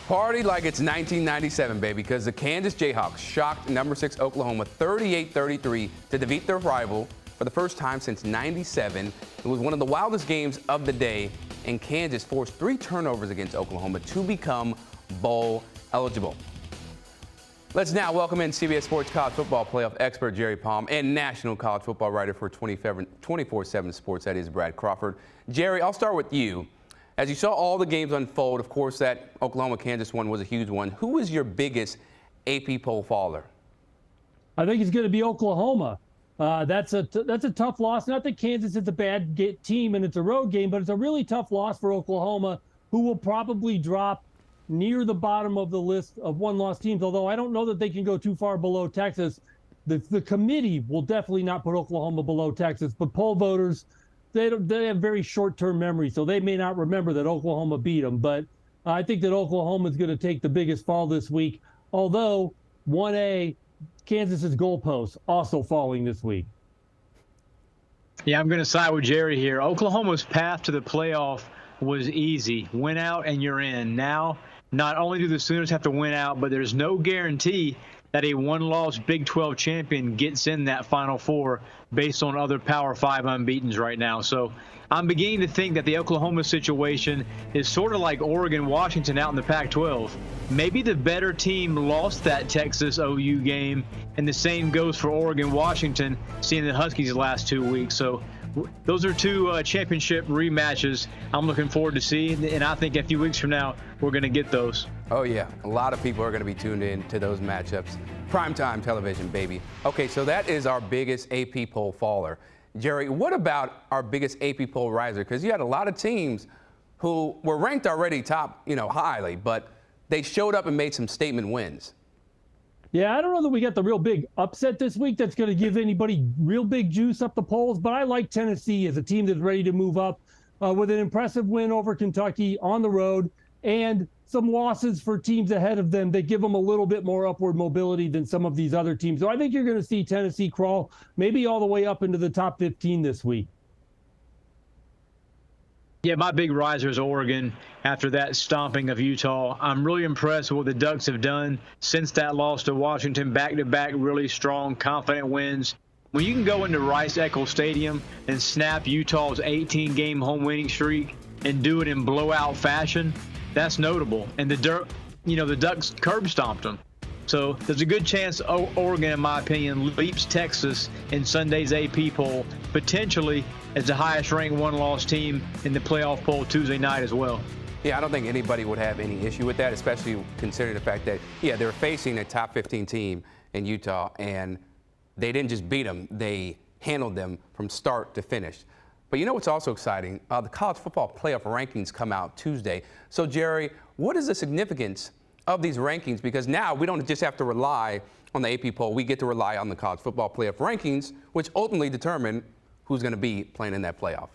Party like it's 1997, baby, because the Kansas Jayhawks shocked number 6 Oklahoma 38-33 to defeat their rival for the first time since '97. It was one of the wildest games of the day, and Kansas forced 3 turnovers against Oklahoma to become bowl eligible. Let's now welcome in CBS Sports college football playoff expert Jerry Palm and national college football writer for 24/7 Sports, that is Brad Crawford. Jerry, I'll start with you. As you saw all the games unfold, of course, that Oklahoma-Kansas one was a huge one. Who was your biggest AP poll faller? I think it's going to be Oklahoma. That's a tough loss. Not that Kansas is a bad team and it's a road game, but it's a really tough loss for Oklahoma, who will probably drop near the bottom of the list of one-loss teams, although I don't know that they can go too far below Texas. The committee will definitely not put Oklahoma below Texas, but poll voters, they have very short-term memory, so they may not remember that Oklahoma beat them. But I think that Oklahoma is going to take the biggest fall this week, although 1A, Kansas's goalposts also falling this week. Yeah, I'm going to side with Jerry here. Oklahoma's path to the playoff was easy. Win out and you're in. Now, not only do the Sooners have to win out, but there's no guarantee that a one-loss Big 12 champion gets in that Final Four based on other Power 5 unbeatens right now. So I'm beginning to think that the Oklahoma situation is sort of like Oregon-Washington out in the Pac-12. Maybe the better team lost that Texas-OU game, and the same goes for Oregon-Washington, seeing the Huskies the last 2 weeks. So those are 2 championship rematches I'm looking forward to seeing, and I think a few weeks from now we're going to get those. Oh, yeah. A lot of people are going to be tuned in to those matchups. Primetime television, baby. Okay, so that is our biggest AP poll faller. Jerry, what about our biggest AP poll riser? Because you had a lot of teams who were ranked already top, highly, but they showed up and made some statement wins. Yeah, I don't know that we got the real big upset this week that's going to give anybody real big juice up the polls, but I like Tennessee as a team that's ready to move up with an impressive win over Kentucky on the road and some losses for teams ahead of them that give them a little bit more upward mobility than some of these other teams. So I think you're going to see Tennessee crawl maybe all the way up into the top 15 this week. Yeah, my big riser is Oregon after that stomping of Utah. I'm really impressed with what the Ducks have done since that loss to Washington. Back-to-back really strong, confident wins. When you can go into Rice-Eccles Stadium and snap Utah's 18-game home winning streak and do it in blowout fashion, that's notable. And the Ducks curb stomped them. So there's a good chance Oregon, in my opinion, leaps Texas in Sunday's AP poll, potentially as the highest-ranked one-loss team in the playoff poll Tuesday night as well. Yeah, I don't think anybody would have any issue with that, especially considering the fact that, they're facing a top 15 team in Utah, and they didn't just beat them, they handled them from start to finish. But you know what's also exciting? The college football playoff rankings come out Tuesday. So, Jerry, what is the significance of these rankings? Because now we don't just have to rely on the AP poll. We get to rely on the college football playoff rankings, which ultimately determine who's going to be playing in that playoff.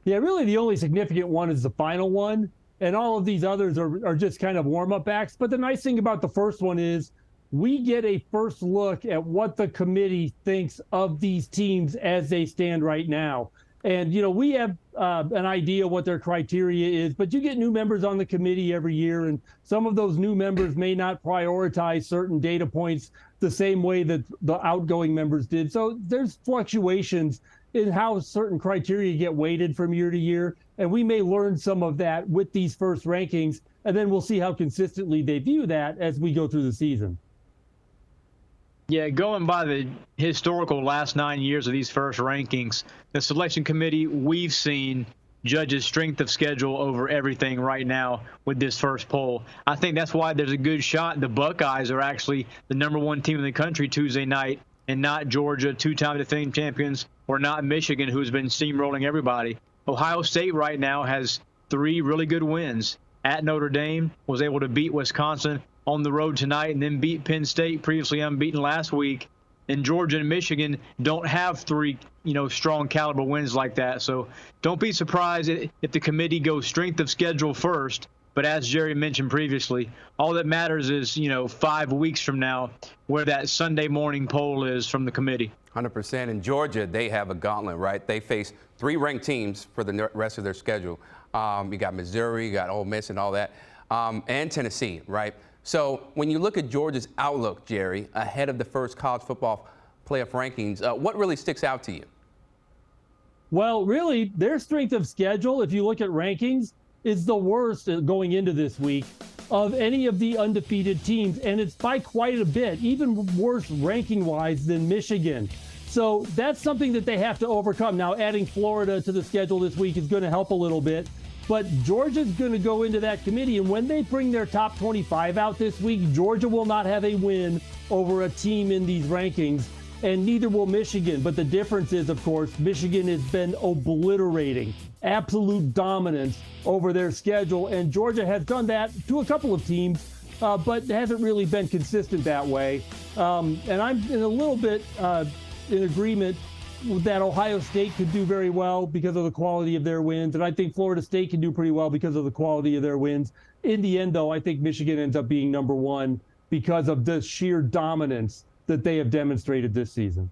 Yeah, really the only significant one is the final one, and all of these others are just kind of warm-up acts. But the nice thing about the first one is we get a first look at what the committee thinks of these teams as they stand right now. And, we have an idea what their criteria is, but you get new members on the committee every year, and some of those new members may not prioritize certain data points the same way that the outgoing members did. So there's fluctuations in how certain criteria get weighted from year to year, and we may learn some of that with these first rankings, and then we'll see how consistently they view that as we go through the season. Yeah, going by the historical last 9 years of these first rankings, the selection committee we've seen judges strength of schedule over everything right now with this first poll. I think that's why there's a good shot the Buckeyes are actually the #1 team in the country Tuesday night, and not Georgia, 2-time defending champions, or not Michigan, who's been steamrolling everybody. Ohio State right now has 3 really good wins. At Notre Dame, was able to beat Wisconsin on the road tonight, and then beat Penn State, previously unbeaten last week. And Georgia and Michigan don't have 3, strong caliber wins like that. So don't be surprised if the committee goes strength of schedule first. But as Jerry mentioned previously, all that matters is, 5 weeks from now, where that Sunday morning poll is from the committee. 100%. In Georgia, they have a gauntlet, right? They face 3 ranked teams for the rest of their schedule. You got Missouri, you got Ole Miss and all that. and Tennessee, right? So when you look at Georgia's outlook, Jerry, ahead of the first college football playoff rankings, what really sticks out to you? Well, really, their strength of schedule, if you look at rankings, is the worst going into this week of any of the undefeated teams, and it's by quite a bit, even worse ranking-wise than Michigan. So that's something that they have to overcome. Now, adding Florida to the schedule this week is going to help a little bit, but Georgia's going to go into that committee, and when they bring their top 25 out this week, Georgia will not have a win over a team in these rankings, and neither will Michigan. But the difference is, of course, Michigan has been obliterating, absolute dominance over their schedule, and Georgia has done that to a couple of teams, but hasn't really been consistent that way. And I'm in a little bit in agreement that Ohio State could do very well because of the quality of their wins, and I think Florida State can do pretty well because of the quality of their wins. In the end, though, I think Michigan ends up being number one because of the sheer dominance that they have demonstrated this season.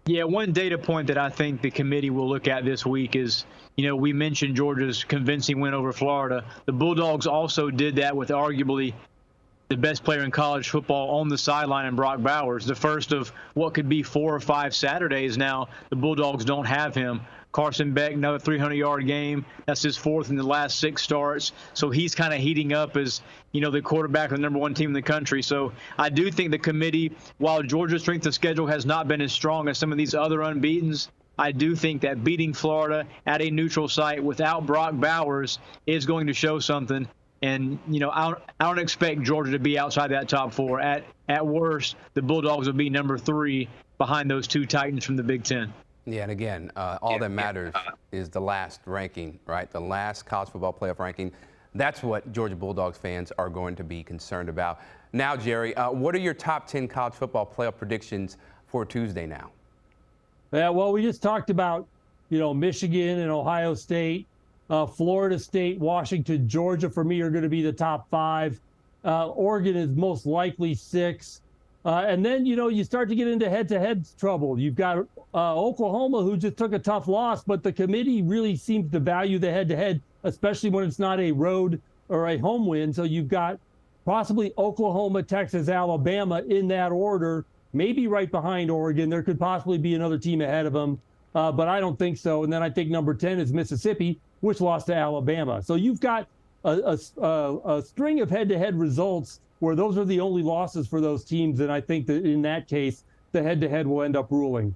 Yeah, one data point that I think the committee will look at this week is, we mentioned Georgia's convincing win over Florida. The Bulldogs also did that with arguably the best player in college football on the sideline in Brock Bowers. The first of what could be 4 or 5 Saturdays now, the Bulldogs don't have him. Carson Beck, another 300-yard game. That's his 4th in the last 6 starts. So he's kind of heating up as, the quarterback of the number 1 team in the country. So I do think the committee, while Georgia's strength of schedule has not been as strong as some of these other unbeatens, I do think that beating Florida at a neutral site without Brock Bowers is going to show something. And, I don't expect Georgia to be outside that top 4. At worst, the Bulldogs will be number 3 behind those 2 Titans from the Big Ten. Yeah, and again, all that matters is the last ranking, right? The last college football playoff ranking. That's what Georgia Bulldogs fans are going to be concerned about. Now, Jerry, what are your top 10 college football playoff predictions for Tuesday now? Yeah, well, we just talked about, Michigan and Ohio State, Florida State, Washington, Georgia for me are going to be the top 5. Oregon is most likely 6. And then, you start to get into head-to-head trouble. You've got Oklahoma, who just took a tough loss, but the committee really seems to value the head-to-head, especially when it's not a road or a home win. So you've got possibly Oklahoma, Texas, Alabama in that order, maybe right behind Oregon. There could possibly be another team ahead of them, but I don't think so. And then I think number 10 is Mississippi, which lost to Alabama. So you've got a string of head-to-head results where those are the only losses for those teams, and I think that in that case, the head-to-head will end up ruling.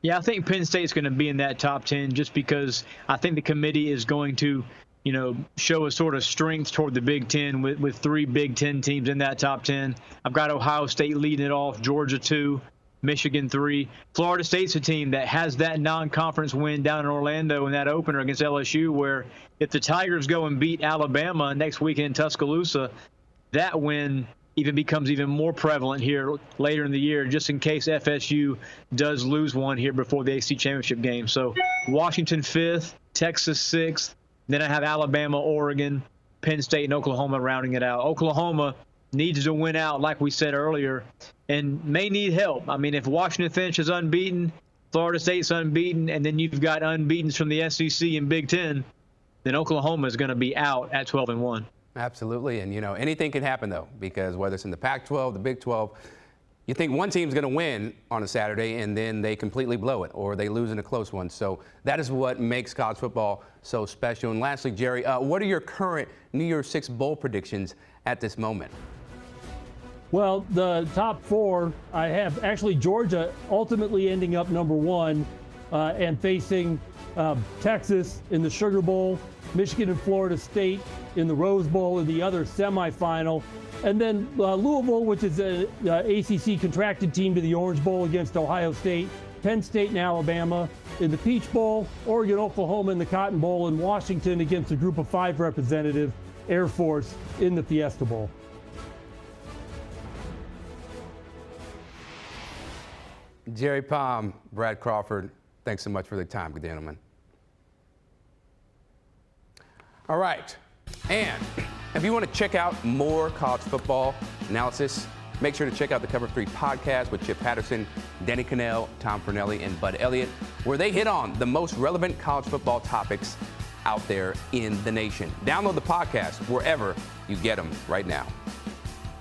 Yeah, I think Penn State's going to be in that top 10 just because I think the committee is going to, show a sort of strength toward the Big Ten with 3 Big Ten teams in that top 10. I've got Ohio State leading it off, Georgia 2, Michigan 3. Florida State's a team that has that non-conference win down in Orlando in that opener against LSU, where if the Tigers go and beat Alabama next weekend in Tuscaloosa, that win becomes even more prevalent here later in the year, just in case FSU does lose one here before the AC Championship game. So Washington 5th, Texas 6th, then I have Alabama, Oregon, Penn State, and Oklahoma rounding it out. Oklahoma needs to win out, like we said earlier, and may need help. I mean, if Washington finishes unbeaten, Florida State's unbeaten, and then you've got unbeatens from the SEC and Big Ten, then Oklahoma is going to be out at 12-1. Absolutely, and anything can happen though, because whether it's in the Pac-12, the Big 12, you think one team's going to win on a Saturday and then they completely blow it or they lose in a close one. So that is what makes college football so special. And lastly, Jerry, what are your current New Year's Six bowl predictions at this moment? Well, the top 4, I have actually Georgia ultimately ending up number 1 and facing Texas in the Sugar Bowl, Michigan and Florida State in the Rose Bowl in the other semifinal, and then Louisville, which is an ACC contracted team, to the Orange Bowl against Ohio State, Penn State and Alabama in the Peach Bowl, Oregon, Oklahoma in the Cotton Bowl, and Washington against a Group of 5 representative, Air Force, in the Fiesta Bowl. Jerry, Palm, Brad Crawford, thanks so much for the time, gentlemen. All right, and if you want to check out more college football analysis, make sure to check out the Cover 3 podcast with Chip Patterson, Danny Cannell, Tom Fornelli, and Bud Elliott, where they hit on the most relevant college football topics out there in the nation. Download the podcast wherever you get them right now.